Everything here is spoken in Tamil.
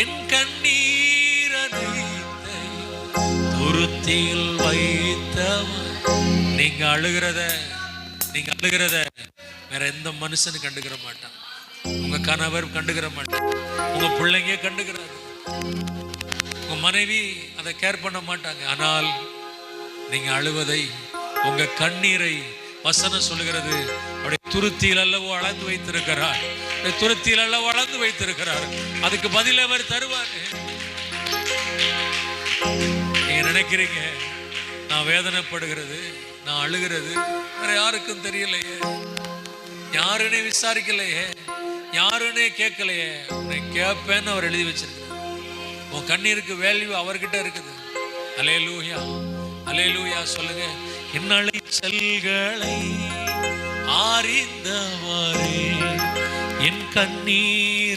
என் கண்ணீர் அனைத்தை துருத்தியில் வைத்தவர். நீங்க அழுகிறத வேற எந்த மனுஷனு கண்டுக்கிற மாட்டான். உங்க கணவர் கண்டுக்கிற மாட்டான், உங்க பிள்ளைங்க கண்டுக்கிறாங்க, உங்க மனைவி அதை கேர் பண்ண மாட்டாங்க. ஆனால் நீங்க அழுவதை, உங்க கண்ணீரை வசனம் சொல்லுகிறது அவருடைய துருத்தியில் அல்லவோ அளந்து வைத்திருக்கிறார், துருத்தியில் அல்லவோ அளந்து வைத்திருக்கிறார். அதுக்கு பதில் அவர் தருவார். நீங்க நினைக்கிறீங்க நான் வேதனைப்படுகிறது, நான் அழுகிறது வேற யாருக்கும் தெரியலையே, யாருன்னே விசாரிக்கலையே, யாருன்னே கேட்கலையே. உன்னை கேட்பேன்னு அவர் எழுதி வச்சிருக்கிறார். உன் கண்ணீருக்கு வேல்யூ அவர்கிட்ட இருக்குது. அல்லேலூயா, அல்லேலூயா சொல்லுங்க. என் அலைச்சல்களை அறிந்தவரே, என் கண்ணீர்